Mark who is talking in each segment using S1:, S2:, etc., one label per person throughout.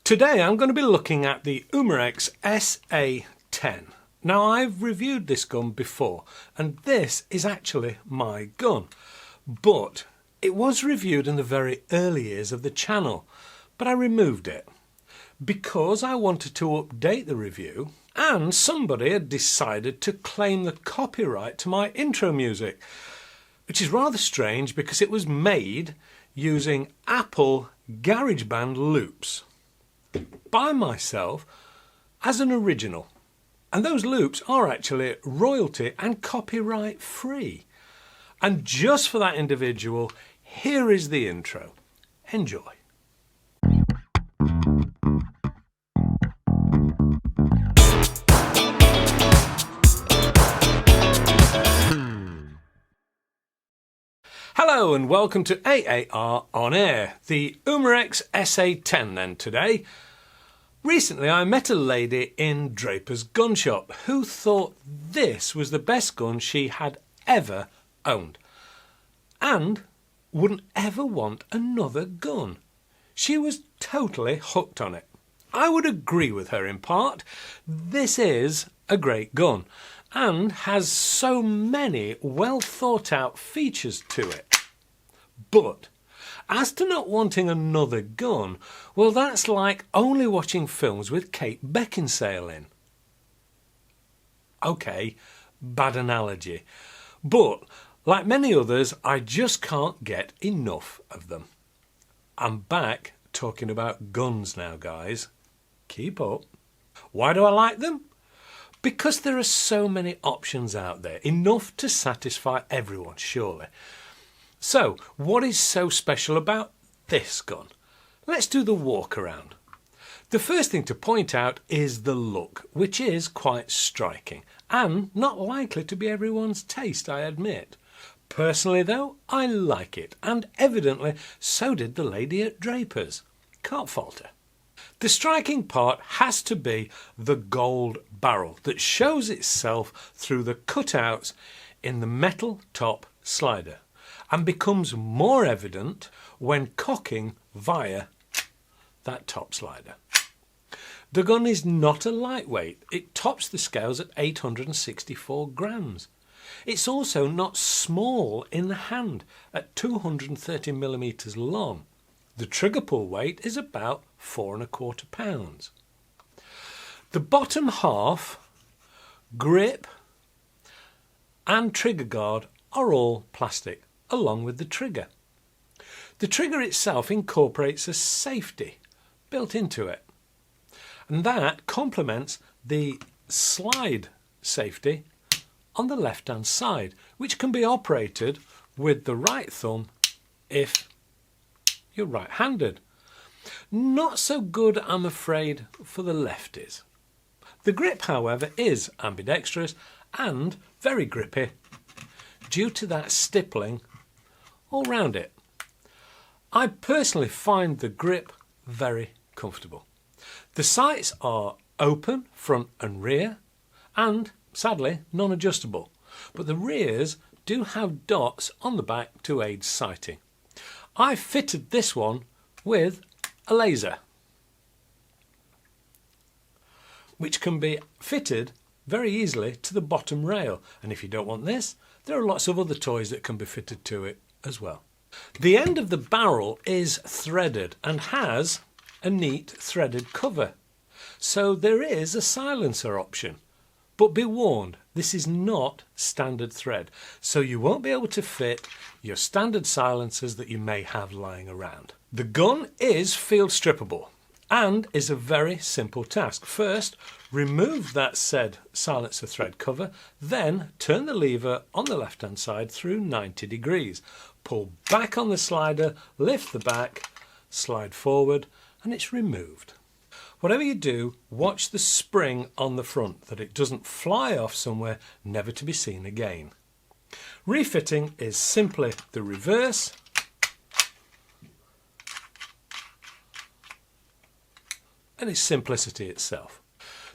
S1: Today I'm going to be looking at the Umarex SA10. Now I've reviewed this gun before and this is actually my gun, but it was reviewed in the very early years of the channel, but I removed it because I wanted to update the review and somebody had decided to claim the copyright to my intro music, which is rather strange because it was made using Apple GarageBand loops by myself as an original, and those loops are actually royalty and copyright free. And just for that individual, here is the intro. Enjoy. Hello and welcome to AAR On Air, the Umarex SA10 then today. Recently I met a lady in Draper's gun shop who thought this was the best gun she had ever owned and wouldn't ever want another gun. She was totally hooked on it. I would agree with her in part. This is a great gun and has so many well thought out features to it. But as to not wanting another gun, well, that's like only watching films with Kate Beckinsale in. Okay, bad analogy, but like many others, I just can't get enough of them. I'm back talking about guns now, guys. Keep up. Why do I like them? Because there are so many options out there, enough to satisfy everyone, surely. So, what is so special about this gun? Let's do the walk around. The first thing to point out is the look, which is quite striking and not likely to be everyone's taste, I admit. Personally though, I like it, and evidently so did the lady at Draper's. Can't fault her. The striking part has to be the gold barrel that shows itself through the cutouts in the metal top slider and becomes more evident when cocking via that top slider. The gun is not a lightweight. It tops the scales at 864 grams. It's also not small in the hand at 230 millimeters long. The trigger pull weight is about 4¼ pounds. The bottom half, grip and trigger guard are all plastic, along with the trigger. The trigger itself incorporates a safety built into it, and that complements the slide safety on the left hand side, which can be operated with the right thumb if you're right-handed. Not so good, I'm afraid, for the lefties. The grip, however, is ambidextrous and very grippy due to that stippling all round it. I personally find the grip very comfortable. The sights are open, front and rear, and sadly non-adjustable, but the rears do have dots on the back to aid sighting. I fitted this one with a laser, which can be fitted very easily to the bottom rail, and if you don't want this, there are lots of other toys that can be fitted to it as well. The end of the barrel is threaded and has a neat threaded cover, so there is a silencer option. But be warned, this is not standard thread, so you won't be able to fit your standard silencers that you may have lying around. The gun is field strippable and is a very simple task. First, remove that said silencer thread cover, then turn the lever on the left hand side through 90 degrees. Pull back on the slider, lift the back, slide forward, and it's removed. Whatever you do, watch the spring on the front, that it doesn't fly off somewhere never to be seen again. Refitting is simply the reverse and it's simplicity itself.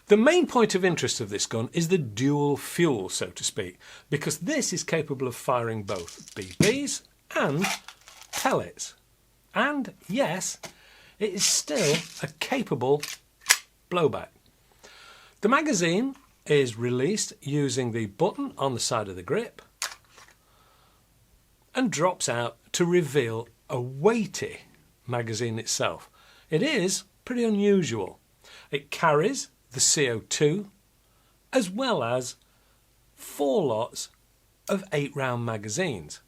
S1: The main point of interest of this gun is the dual fuel, so to speak, because this is capable of firing both BBs and pellets. And yes, it is still a capable blowback. The magazine is released using the button on the side of the grip and drops out to reveal a weighty magazine itself. It is pretty unusual. It carries the CO2 as well as 4 lots of 8-round magazines.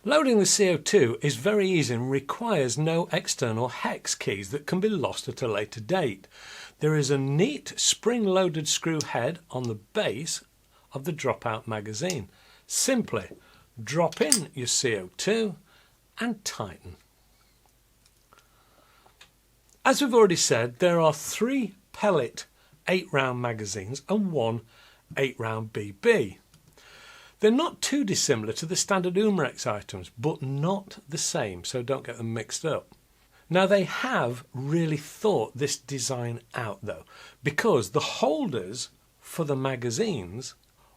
S1: Loading the CO2 is very easy and requires no external hex keys that can be lost at a later date. There is a neat spring-loaded screw head on the base of the dropout magazine. Simply drop in your CO2 and tighten. As we've already said, there are 3 pellet 8-round magazines and 1 8-round BB. They're not too dissimilar to the standard Umarex items, but not the same, so don't get them mixed up. Now, they have really thought this design out though, because the holders for the magazines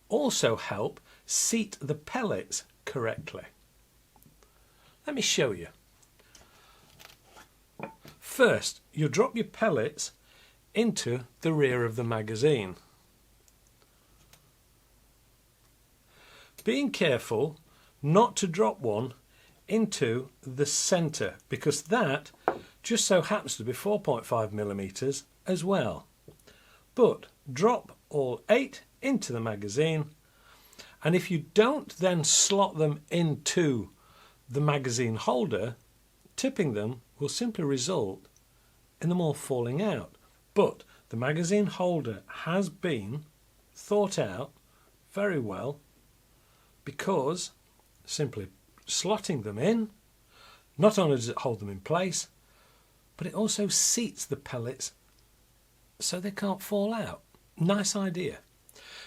S1: also help seat the pellets correctly. Let me show you. First, you drop your pellets into the rear of the magazine. Being careful not to drop one into the centre, because that just so happens to be 4.5mm as well. But drop all 8 into the magazine, and if you don't then slot them into the magazine holder, tipping them will simply result in them all falling out. But the magazine holder has been thought out very well, because simply slotting them in, not only does it hold them in place, but it also seats the pellets so they can't fall out. Nice idea.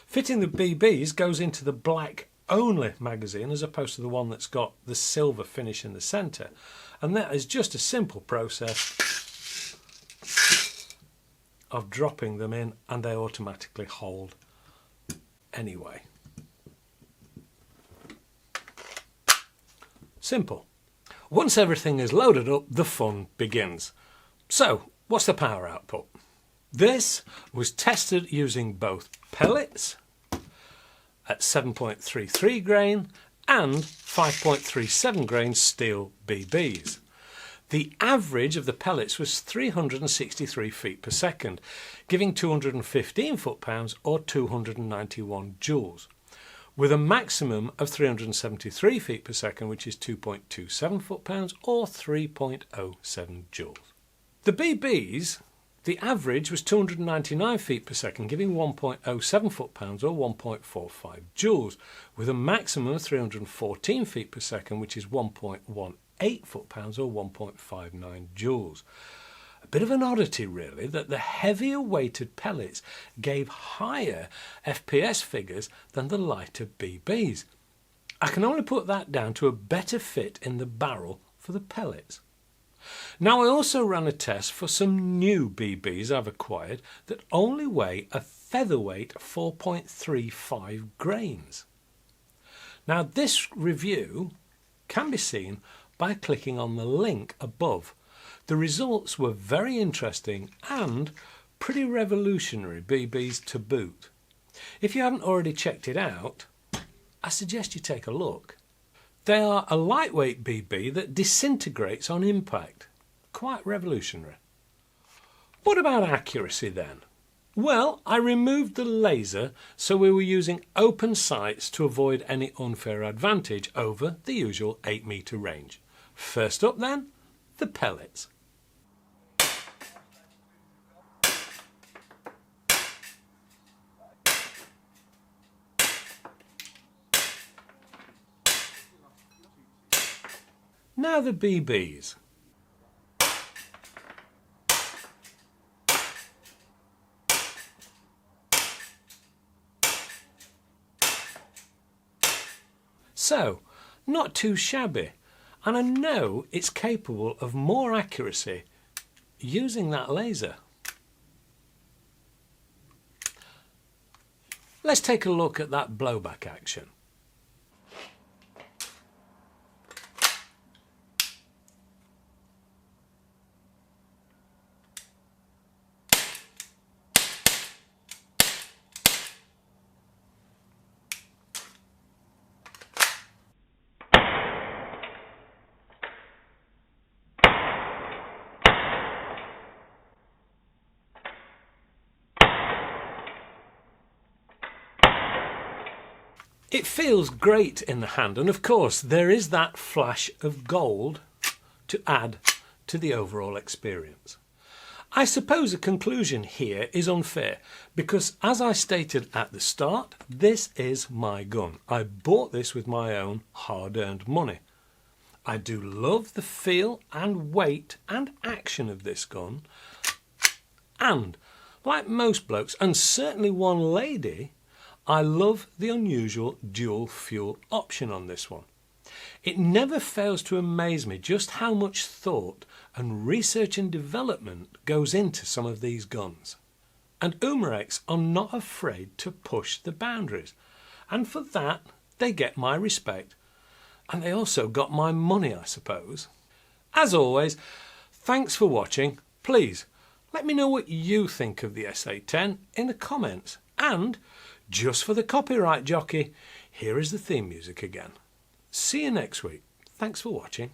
S1: Fitting the BBs goes into the black only magazine as opposed to the one that's got the silver finish in the centre, and that is just a simple process of dropping them in and they automatically hold anyway. Simple. Once everything is loaded up, the fun begins. So, what's the power output? This was tested using both pellets at 7.33 grain and 5.37 grain steel BBs. The average of the pellets was 363 feet per second, giving 215 foot-pounds or 291 joules, with a maximum of 373 feet per second, which is 2.27 foot-pounds or 3.07 joules. The BBs, the average was 299 feet per second, giving 1.07 foot-pounds or 1.45 joules, with a maximum of 314 feet per second, which is 1.18 foot-pounds or 1.59 joules. A bit of an oddity really that the heavier weighted pellets gave higher FPS figures than the lighter BBs. I can only put that down to a better fit in the barrel for the pellets. Now, I also ran a test for some new BBs I've acquired that only weigh a featherweight 4.35 grains. Now, this review can be seen by clicking on the link above. The results were very interesting and pretty revolutionary BBs to boot. If you haven't already checked it out, I suggest you take a look. They are a lightweight BB that disintegrates on impact. Quite revolutionary. What about accuracy then? Well, I removed the laser, so we were using open sights to avoid any unfair advantage over the usual 8-metre range. First up then, the pellets. Now the BBs. So, not too shabby, and I know it's capable of more accuracy using that laser. Let's take a look at that blowback action. It feels great in the hand, and of course there is that flash of gold to add to the overall experience. I suppose a conclusion here is unfair because, as I stated at the start, this is my gun. I bought this with my own hard-earned money. I do love the feel and weight and action of this gun, and like most blokes, and certainly one lady, I love the unusual dual fuel option on this one. It never fails to amaze me just how much thought and research and development goes into some of these guns. And Umarex are not afraid to push the boundaries, and for that they get my respect, and they also got my money, I suppose. As always, thanks for watching. Please let me know what you think of the SA10 in the comments, and just for the copyright jockey, here is the theme music again. See you next week. Thanks for watching.